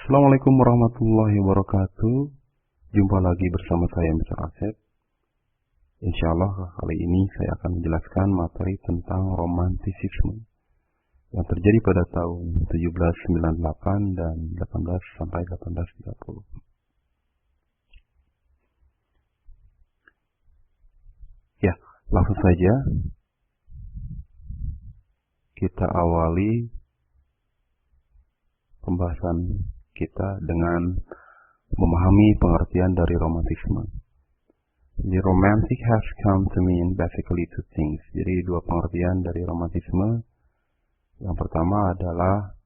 Assalamualaikum warahmatullahi wabarakatuh. Jumpa lagi bersama saya Mr. Asep. Insyaallah kali ini saya akan menjelaskan materi tentang romantisisme yang terjadi pada tahun 1798 dan 18 sampai 1830. Ya, langsung saja kita awali pembahasan kita dengan memahami pengertian dari romantisme. Jadi romantic has come to mean basically two things. Jadi dua pengertian dari romantisme. Yang pertama adalah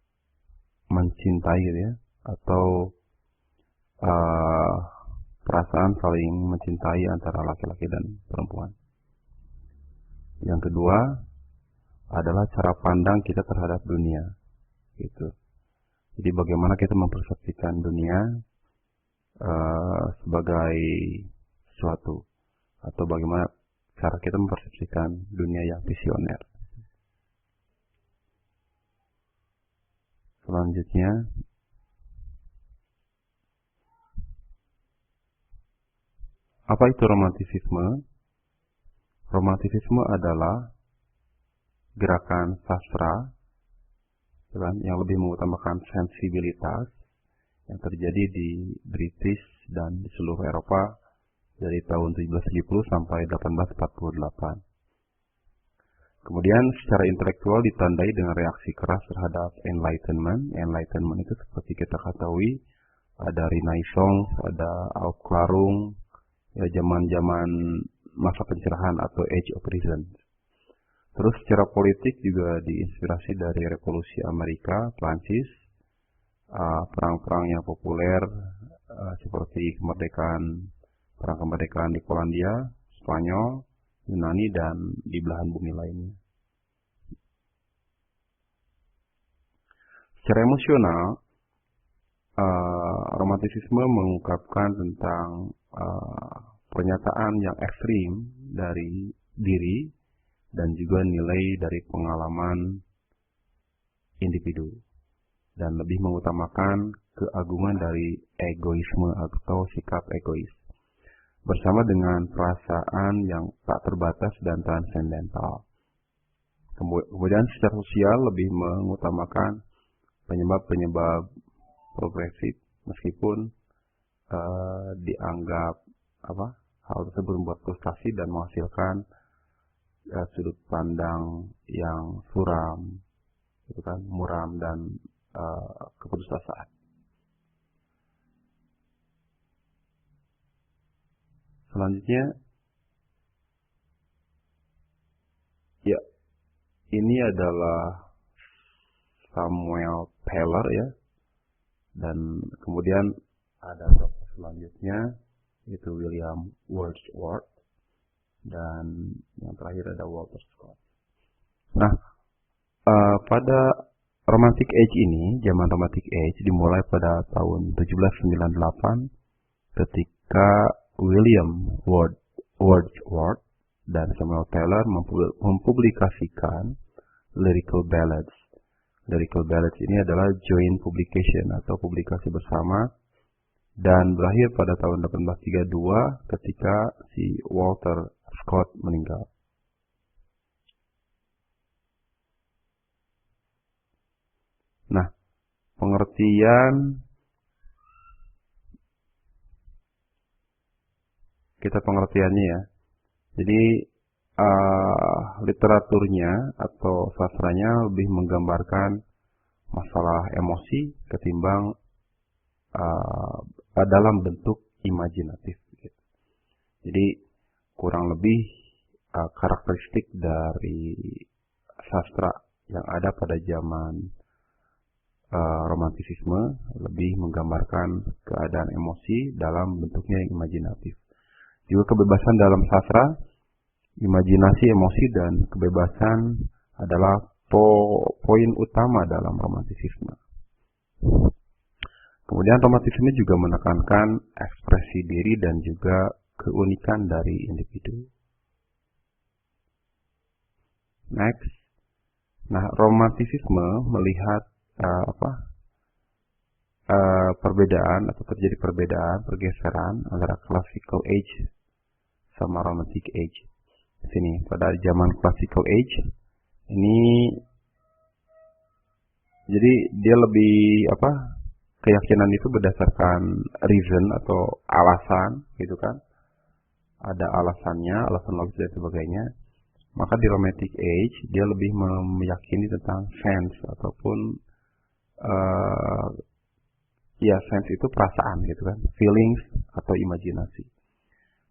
mencintai ya, atau perasaan saling mencintai antara laki-laki dan perempuan. Yang kedua adalah cara pandang kita terhadap dunia, gitu. Jadi bagaimana kita mempersepsikan dunia sebagai sesuatu, atau bagaimana cara kita mempersepsikan dunia yang visioner. Selanjutnya, apa itu romantisisme? Romantisisme adalah gerakan sastra yang lebih mengutamakan sensibilitas yang terjadi di British dan di seluruh Eropa dari tahun 1770 sampai 1848. Kemudian secara intelektual ditandai dengan reaksi keras terhadap Enlightenment. Enlightenment itu seperti kita ketahui ada Renaissance, ada Aufklärung, ya zaman-zaman masa pencerahan atau Age of Reason. Terus secara politik juga diinspirasi dari Revolusi Amerika, Prancis, perang-perang yang populer seperti perang kemerdekaan di Polandia, Spanyol, Yunani, dan di belahan bumi lainnya. Secara emosional, romantisisme mengungkapkan tentang pernyataan yang ekstrim dari diri dan juga nilai dari pengalaman individu, dan lebih mengutamakan keagungan dari egoisme atau sikap egois, bersama dengan perasaan yang tak terbatas dan transendental. Kemudian secara sosial lebih mengutamakan penyebab-penyebab progresif, meskipun dianggap hal tersebut membuat frustasi dan menghasilkan sudut pandang yang suram, gitu kan, muram dan keputusasaan. Selanjutnya, ya, ini adalah Samuel Taylor ya, dan kemudian ada selanjutnya itu William Wordsworth, dan yang terakhir ada Walter Scott. Nah, pada Romantic Age ini, zaman Romantic Age dimulai pada tahun 1798 ketika William Wordsworth dan Samuel Taylor mempublikasikan Lyrical Ballads. Lyrical Ballads ini adalah joint publication atau publikasi bersama, dan berakhir pada tahun 1832 ketika si Walter Scott meninggal. Nah, pengertiannya ya. Jadi literaturnya atau sastranya lebih menggambarkan masalah emosi ketimbang dalam bentuk imajinatif. Jadi kurang lebih karakteristik dari sastra yang ada pada zaman romantisisme lebih menggambarkan keadaan emosi dalam bentuknya yang imajinatif. Juga kebebasan dalam sastra, imajinasi, emosi, dan kebebasan adalah poin utama dalam romantisisme. Kemudian romantisisme juga menekankan ekspresi diri dan juga keunikan dari individu. Next. Nah, romantisisme melihat perbedaan atau terjadi perbedaan, pergeseran antara classical age sama romantic age. Di sini pada zaman classical age ini jadi dia lebih keyakinan itu berdasarkan reason atau alasan gitu kan. Ada alasannya, alasan logis dan sebagainya. Maka di romantic age dia lebih meyakini tentang sense ataupun sense itu perasaan gitu kan, feelings atau imajinasi.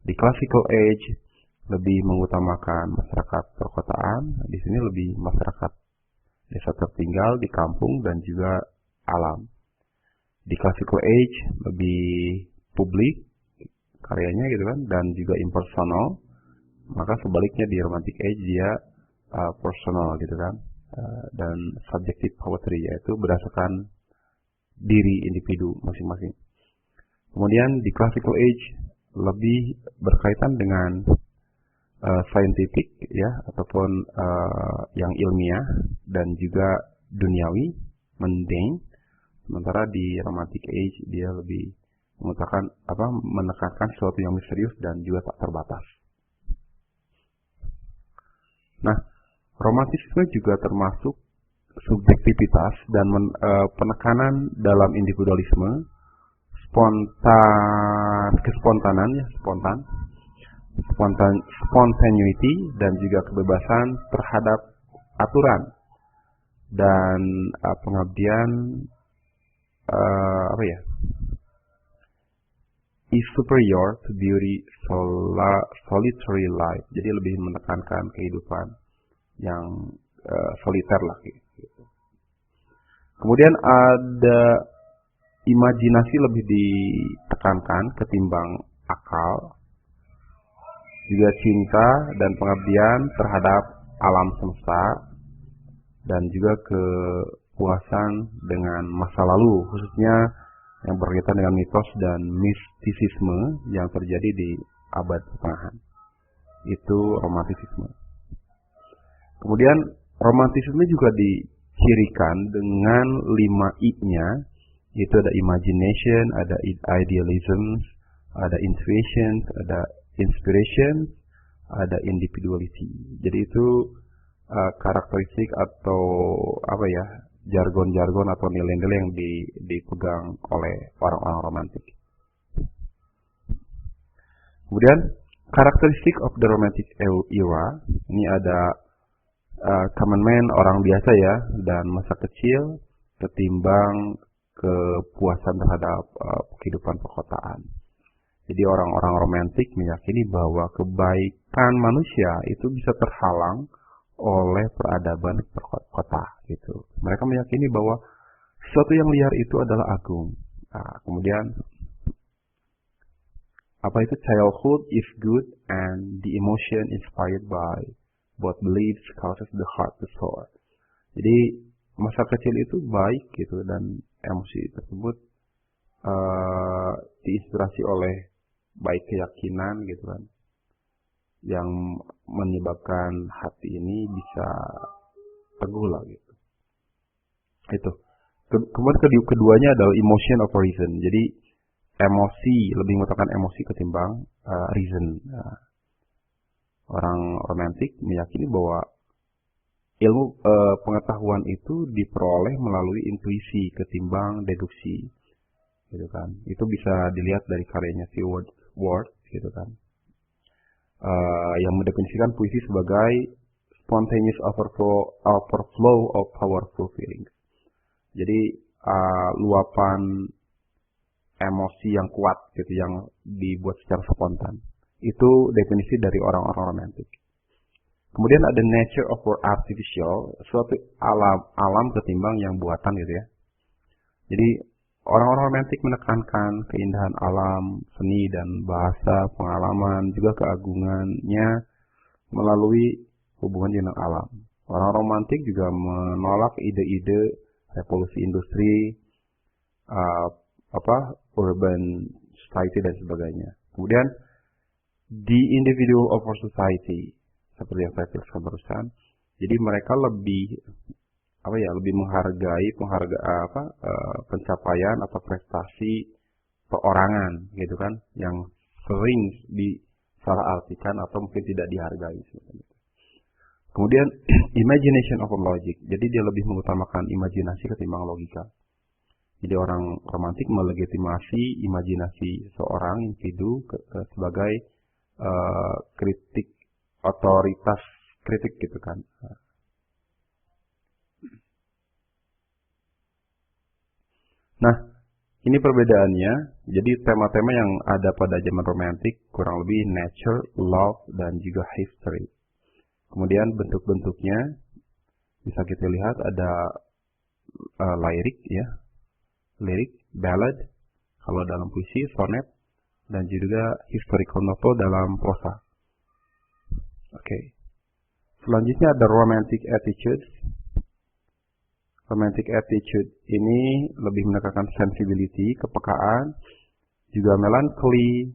Di classical age lebih mengutamakan masyarakat perkotaan, di sini lebih masyarakat desa tertinggal di kampung dan juga alam. Di classical age lebih publik karyanya gitu kan, dan juga impersonal. Maka sebaliknya di romantic age dia personal gitu kan, dan subjective poetry, yaitu berdasarkan diri individu masing-masing. Kemudian di classical age lebih berkaitan dengan scientific ya, ataupun yang ilmiah dan juga duniawi, mundane. Sementara di romantic age dia lebih menekankan sesuatu yang misterius dan juga tak terbatas. Nah, romantisme juga termasuk subjektivitas dan penekanan dalam individualisme, spontaneity dan juga kebebasan terhadap aturan dan pengabdian is superior to beauty solitary life. Jadi lebih menekankan kehidupan yang soliter lah gitu. Kemudian ada imajinasi lebih ditekankan ketimbang akal. Juga cinta dan pengabdian terhadap alam semesta dan juga kepuasan dengan masa lalu, khususnya yang berkaitan dengan mitos dan mistisisme yang terjadi di abad pertengahan. Itu romantisisme. Kemudian romantisisme juga dicirikan dengan 5 I-nya, yaitu ada imagination, ada idealism, ada intuition, ada inspiration, ada individuality. Jadi itu karakteristik atau jargon-jargon atau nilai-nilai yang dipegang oleh orang-orang romantik. Kemudian karakteristik of the romantic era, ini ada common man, orang biasa ya, dan masa kecil ketimbang kepuasan terhadap kehidupan perkotaan. Jadi orang-orang romantik meyakini bahwa kebaikan manusia itu bisa terhalang oleh peradaban kota gitu. Mereka meyakini bahwa sesuatu yang liar itu adalah agung. Nah, kemudian childhood is good and the emotion inspired by both beliefs causes the heart to soar. Jadi masa kecil itu baik gitu, dan emosi tersebut diinspirasi oleh baik keyakinan gitu kan, yang menyebabkan hati ini bisa teguh lah gitu. Itu. Kemudian keduanya adalah emotion of reason. Jadi emosi, lebih mengutamakan emosi ketimbang reason. Nah, orang romantik meyakini bahwa ilmu pengetahuan itu diperoleh melalui intuisi ketimbang deduksi, gitu kan. Itu bisa dilihat dari karyanya si Wordsworth, gitu kan. Yang mendefinisikan puisi sebagai spontaneous overflow of powerful feelings. Jadi luapan emosi yang kuat gitu, yang dibuat secara spontan. Itu definisi dari orang-orang romantik. Kemudian ada nature of world artificial, suatu alam ketimbang yang buatan gitu ya. Jadi orang-orang romantik menekankan keindahan alam, seni dan bahasa, pengalaman, juga keagungannya melalui hubungan dengan alam. Orang romantik juga menolak ide-ide revolusi industri, urban society dan sebagainya. Kemudian di individual over society, seperti yang saya jelaskan barusan, jadi mereka lebih lebih menghargai pencapaian atau prestasi perorangan gitu kan, yang sering disalahartikan atau mungkin tidak dihargai. Kemudian imagination over logic, jadi dia lebih mengutamakan imajinasi ketimbang logika. Jadi orang romantik melegitimasi imajinasi seorang individu sebagai kritik, otoritas kritik gitu kan. Nah, ini perbedaannya. Jadi tema-tema yang ada pada zaman romantik kurang lebih nature, love, dan juga history. Kemudian bentuk-bentuknya bisa kita lihat ada lirik ya, lirik, ballad, kalau dalam puisi, sonnet, dan juga historical novel dalam prosa. Oke. Selanjutnya ada romantic attitude. Romantic attitude ini lebih menekankan sensibility, kepekaan, juga melancholy,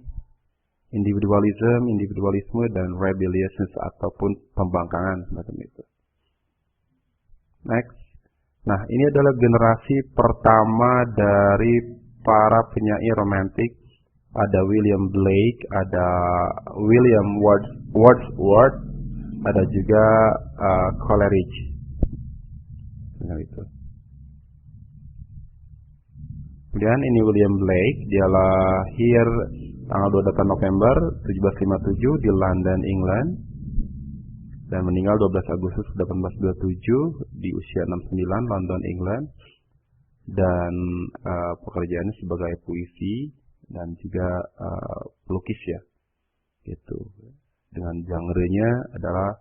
individualisme, dan rebelliousness ataupun pembangkangan semacam itu. Next. Nah, ini adalah generasi pertama dari para penyair romantik. Ada William Blake, ada William Wordsworth, ada juga Coleridge. Itu. Kemudian ini William Blake, dia lahir tanggal 28 November 1757 di London, England, dan meninggal 12 Agustus 1827 di usia 69 London, England, dan pekerjaannya sebagai puisi dan juga pelukis ya, gitu. Dengan genre-nya adalah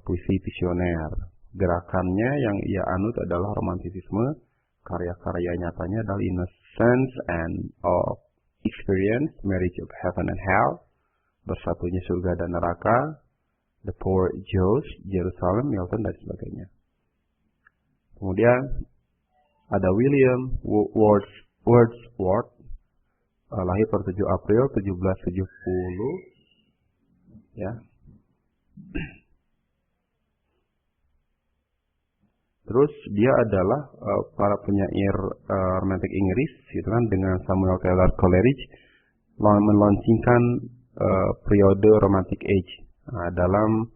puisi visioner. Gerakannya yang ia anut adalah romantisisme. Karya-karya nyatanya adalah Innocence and of Experience, Marriage of Heaven and Hell, Bersatunya Surga dan Neraka, The Poor Jews, Jerusalem, Milton, dan sebagainya. Kemudian ada William Wordsworth, lahir pada 7 April 1770, ya. Terus dia adalah para penyair romantik Inggris, gitu kan, dengan Samuel Taylor Coleridge meluncurkan periode Romantic Age dalam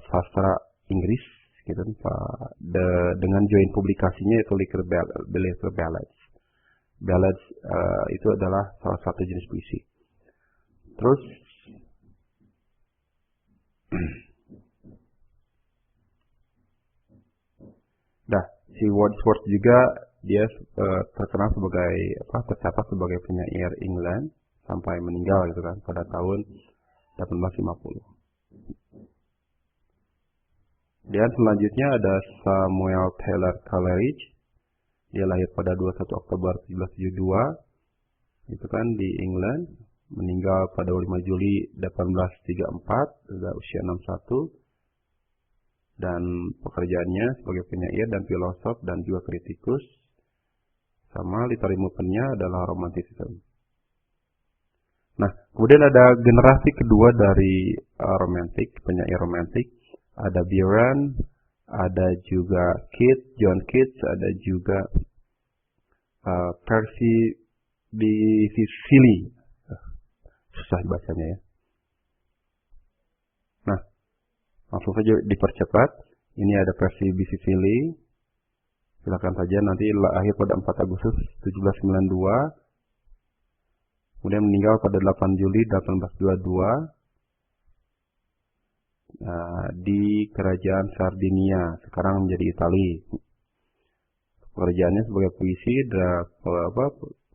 sastra Inggris, gitu kan, dengan join publikasinya yaitu Literature Ballads. Ballads itu adalah salah satu jenis puisi. Terus si Wordsworth juga dia terkenal tercatat sebagai penyair England sampai meninggal gitu kan pada tahun 1850. Dan selanjutnya ada Samuel Taylor Coleridge. Dia lahir pada 21 Oktober 1772 itu kan di England, meninggal pada 5 Juli 1834 pada usia 61. Dan pekerjaannya sebagai penyair dan filosof dan juga kritikus, sama literary movement-nya adalah romanticism. Nah, kemudian ada generasi kedua dari romantik, penyair romantik. Ada Byron, ada juga John Keats, ada juga Percy Bysshe Shelley. Susah bacanya ya. Nah, langsung saja dipercepat. Ini ada Percy Bysshe Shelley. Silakan saja, nanti lahir pada 4 Agustus 1792. Kemudian meninggal pada 8 Juli 1822 di Kerajaan Sardinia, sekarang menjadi Italia. Pekerjaannya sebagai puisi,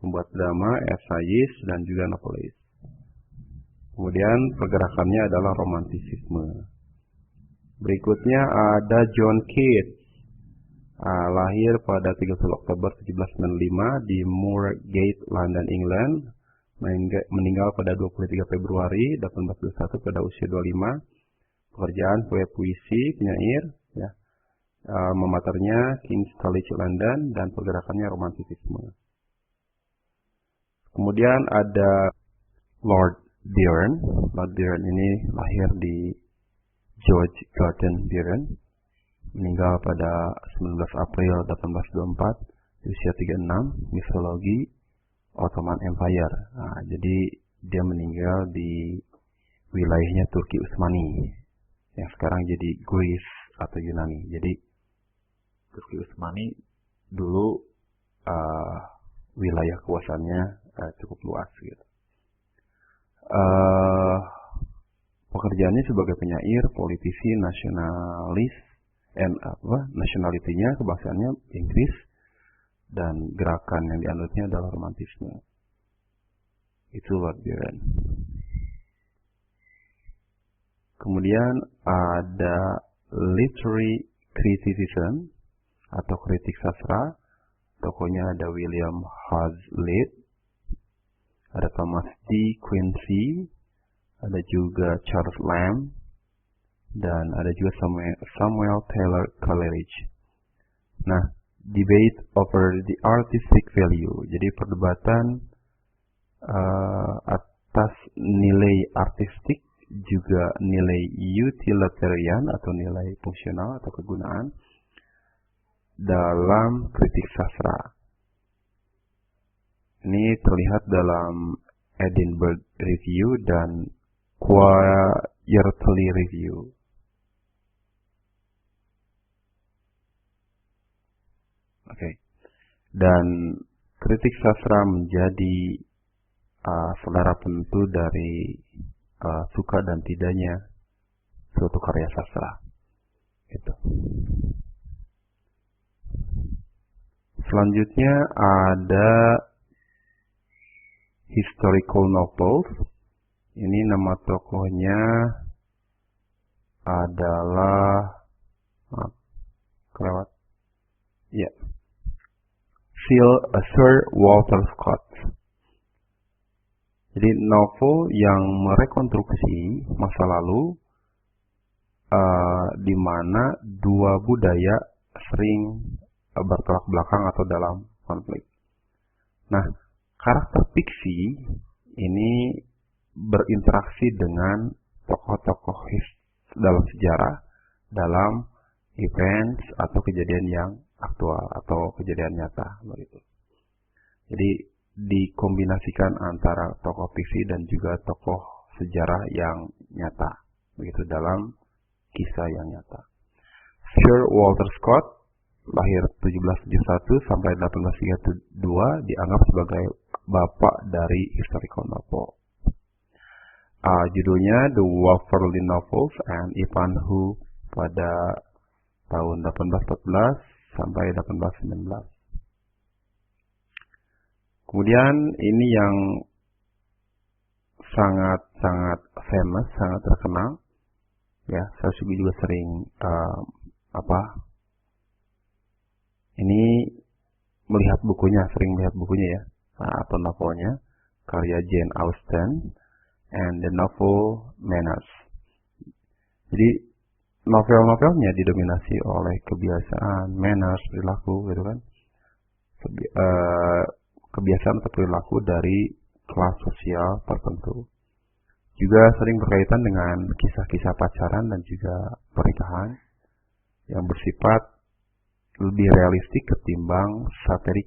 pembuat drama, esayis, dan juga novelis. Kemudian pergerakannya adalah romantisisme. Berikutnya ada John Keats, lahir pada 30 Oktober 1795 di Moorgate, London, England, meninggal pada 23 Februari 1821 pada usia 25. Pekerjaan sebagai puisi, penyair, ya, mematernya King's College London, dan pergerakannya romantisisme. Kemudian ada Lord Byron. Lord Byron ini lahir di George Gordon Byron, meninggal pada 19 April 1824 di usia 36, mifologi Ottoman Empire. Nah, jadi dia meninggal di wilayahnya Turki Utsmani yang sekarang jadi Greece atau Yunani. Jadi Turki Utsmani dulu wilayah kuasanya cukup luas gitu. Pekerjaannya sebagai penyair, politisi, nasionalis, nationality-nya, kebangsaannya Inggris, dan gerakan yang dianutnya adalah romantisme. Itu Lord Byron. Kemudian ada literary criticism atau kritik sastra. Tokohnya ada William Hazlitt, ada Thomas D. Quincy, ada juga Charles Lamb, dan ada juga Samuel Taylor Coleridge. Nah, debate over the artistic value. Jadi perdebatan atas nilai artistik, juga nilai utilitarian atau nilai fungsional atau kegunaan dalam kritik sastra. Ini terlihat dalam Edinburgh Review dan Quarterly Review. Oke. Dan kritik sastra menjadi selera penentu dari suka dan tidaknya suatu karya sastra. Gitu. Selanjutnya ada historical novels. Ini nama tokohnya adalah Sir Walter Scott. Jadi novel yang merekonstruksi masa lalu di mana dua budaya sering bertolak belakang atau dalam konflik. Nah, karakter fiksi ini berinteraksi dengan tokoh-tokoh dalam sejarah, dalam events atau kejadian yang aktual atau kejadian nyata begitu. Jadi dikombinasikan antara tokoh fiksi dan juga tokoh sejarah yang nyata begitu dalam kisah yang nyata. Sir Walter Scott lahir 1771 sampai 1832 dianggap sebagai bapak dari historical novel. Judulnya The Waverley Novels and Ivanhoe pada tahun 1814 sampai 1819. Kemudian ini yang sangat famous, sangat terkenal. Ya, saya juga sering ini sering melihat bukunya ya, atau novelnya, karya Jane Austen, and the novel Manners. Jadi novel-novelnya didominasi oleh kebiasaan, manners, perilaku, gitu kan, kebiasaan atau perilaku dari kelas sosial tertentu. Juga sering berkaitan dengan kisah-kisah pacaran dan juga pernikahan yang bersifat lebih realistik ketimbang satirik.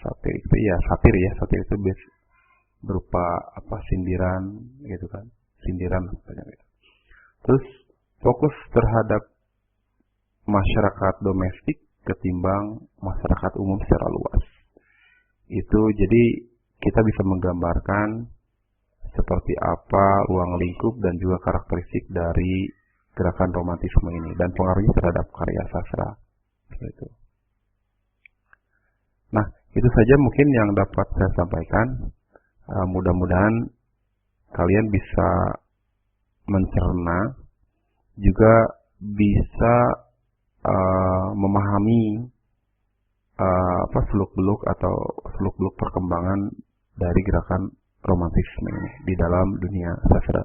Satir itu berupa sindiran gitu kan, sindiran gitu. Terus fokus terhadap masyarakat domestik ketimbang masyarakat umum secara luas. Itu jadi kita bisa menggambarkan seperti apa ruang lingkup dan juga karakteristik dari gerakan romantisme ini dan pengaruhnya terhadap karya sastra. Gitu. Nah, itu saja mungkin yang dapat saya sampaikan. Mudah-mudahan kalian bisa mencerna, juga bisa memahami seluk-beluk perkembangan dari gerakan romantisme ini di dalam dunia sastra.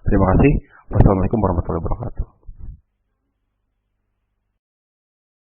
Terima kasih. Wassalamualaikum warahmatullahi wabarakatuh.